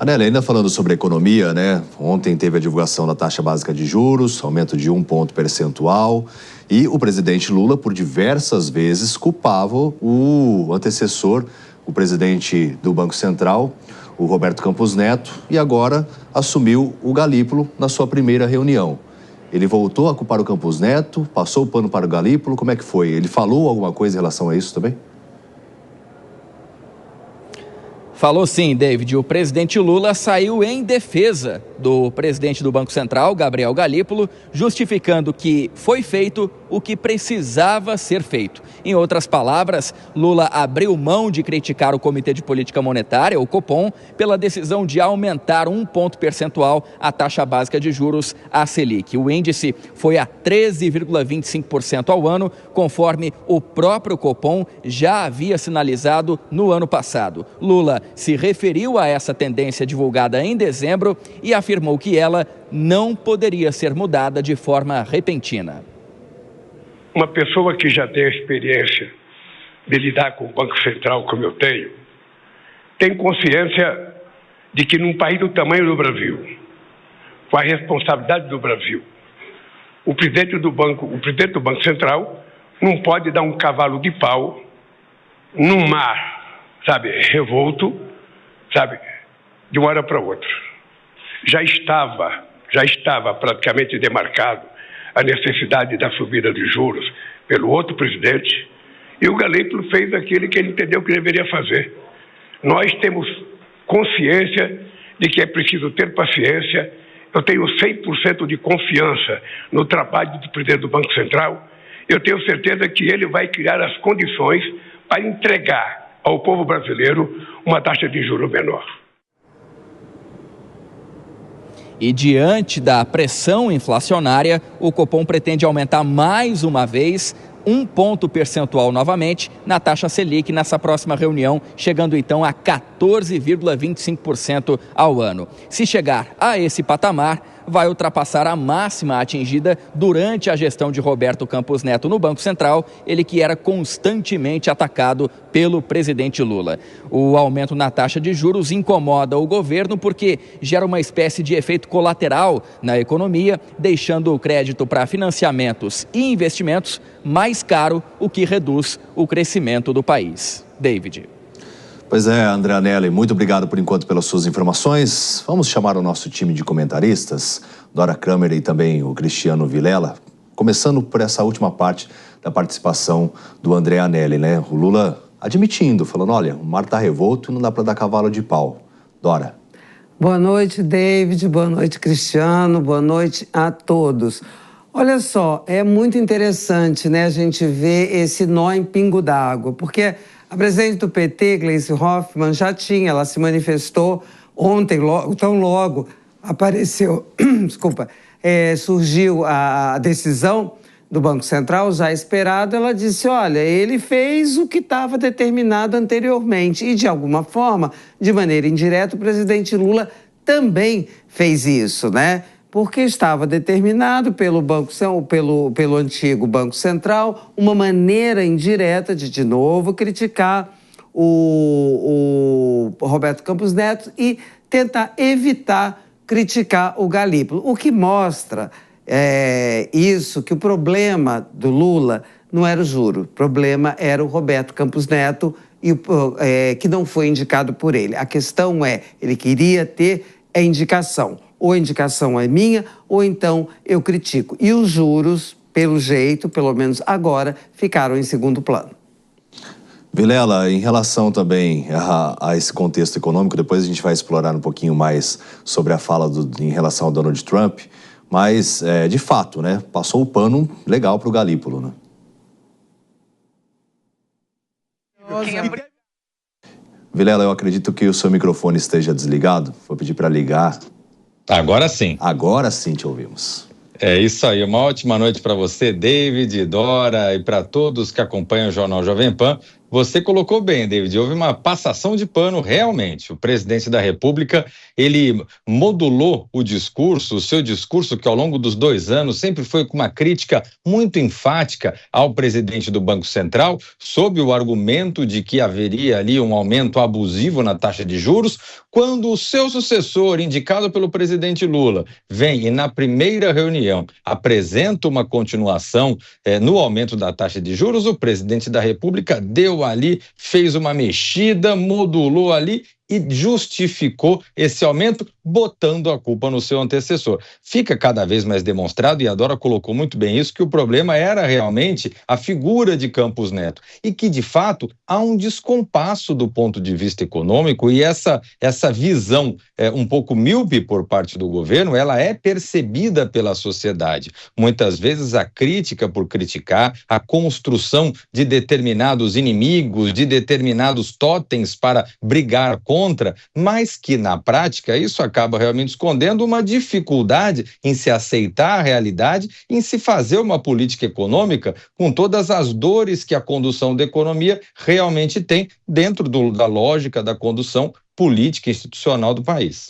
Anela, ainda falando sobre economia, né? Ontem teve a divulgação da taxa básica de juros, aumento de 1 ponto percentual, e o presidente Lula, por diversas vezes, culpava o antecessor, o presidente do Banco Central, o Roberto Campos Neto, e agora assumiu o Galípolo na sua primeira reunião. Ele voltou a culpar o Campos Neto, passou o pano para o Galípolo, como é que foi? Ele falou alguma coisa em relação a isso também? Falou sim, David. O presidente Lula saiu em defesa do presidente do Banco Central, Gabriel Galípolo, justificando que foi feito o que precisava ser feito. Em outras palavras, Lula abriu mão de criticar o Comitê de Política Monetária, o Copom, pela decisão de aumentar 1 ponto percentual a taxa básica de juros, a Selic. O índice foi a 13,25% ao ano, conforme o próprio Copom já havia sinalizado no ano passado. Lula se referiu a essa tendência divulgada em dezembro e afirmou que ela não poderia ser mudada de forma repentina. Uma pessoa que já tem a experiência de lidar com o Banco Central, como eu tenho, tem consciência de que num país do tamanho do Brasil, com a responsabilidade do Brasil, o presidente do Banco Central não pode dar um cavalo de pau num mar, revolto, de uma hora para outra. Já estava praticamente demarcado a necessidade da subida de juros pelo outro presidente, e o Galípolo fez aquilo que ele entendeu que deveria fazer. Nós temos consciência de que é preciso ter paciência. Eu tenho 100% de confiança no trabalho do presidente do Banco Central. Eu tenho certeza que ele vai criar as condições para entregar ao povo brasileiro uma taxa de juros menor. E diante da pressão inflacionária, o Copom pretende aumentar mais uma vez 1 ponto percentual novamente na taxa Selic nessa próxima reunião, chegando então a 14,25% ao ano. Se chegar a esse patamar, vai ultrapassar a máxima atingida durante a gestão de Roberto Campos Neto no Banco Central, ele que era constantemente atacado pelo presidente Lula. O aumento na taxa de juros incomoda o governo porque gera uma espécie de efeito colateral na economia, deixando o crédito para financiamentos e investimentos mais caro, o que reduz o crescimento do país. David. Pois é, André Anelli, muito obrigado por enquanto pelas suas informações. Vamos chamar o nosso time de comentaristas, Dora Kramer e também o Cristiano Vilela, começando por essa última parte da participação do André Anelli, né? O Lula admitindo, falando, olha, o mar tá revolto e não dá para dar cavalo de pau. Dora. Boa noite, David, boa noite, Cristiano, boa noite a todos. Olha só, é muito interessante, né, a gente ver esse nó em pingo d'água, porque a presidente do PT, Gleisi Hoffmann, ela se manifestou ontem, tão logo apareceu, surgiu a decisão do Banco Central, já esperado, ela disse, olha, ele fez o que estava determinado anteriormente e, de alguma forma, de maneira indireta, o presidente Lula também fez isso, né? Porque estava determinado pelo antigo Banco Central uma maneira indireta de novo, criticar o Roberto Campos Neto e tentar evitar criticar o Galípolo. O que mostra que o problema do Lula não era o juro, o problema era o Roberto Campos Neto, que não foi indicado por ele. A questão ele queria ter a indicação. Ou a indicação é minha, ou então eu critico. E os juros, pelo jeito, pelo menos agora, ficaram em segundo plano. Vilela, em relação também a esse contexto econômico, depois a gente vai explorar um pouquinho mais sobre a fala em relação ao Donald Trump, mas, de fato, né, passou o pano legal para o Galípolo, né? Vilela, eu acredito que o seu microfone esteja desligado. Vou pedir para ligar. Agora sim. Agora sim te ouvimos. É isso aí, uma ótima noite para você, David, Dora, e para todos que acompanham o Jornal Jovem Pan. Você colocou bem, David, houve uma passação de pano realmente. O presidente da República, ele modulou o discurso, o seu discurso que ao longo dos 2 anos sempre foi com uma crítica muito enfática ao presidente do Banco Central, sob o argumento de que haveria ali um aumento abusivo na taxa de juros, quando o seu sucessor, indicado pelo presidente Lula, vem e na primeira reunião apresenta uma continuação no aumento da taxa de juros, o presidente da República deu ali, fez uma mexida, modulou ali e justificou esse aumento, botando a culpa no seu antecessor. Fica cada vez mais demonstrado, e a Dora colocou muito bem isso, que o problema era realmente a figura de Campos Neto e que, de fato, há um descompasso do ponto de vista econômico, e essa visão um pouco míope por parte do governo, ela é percebida pela sociedade. Muitas vezes a crítica por criticar, a construção de determinados inimigos, de determinados totens para brigar contra, mas que na prática isso acaba realmente escondendo uma dificuldade em se aceitar a realidade, em se fazer uma política econômica com todas as dores que a condução da economia realmente tem dentro da lógica da condução política e institucional do país.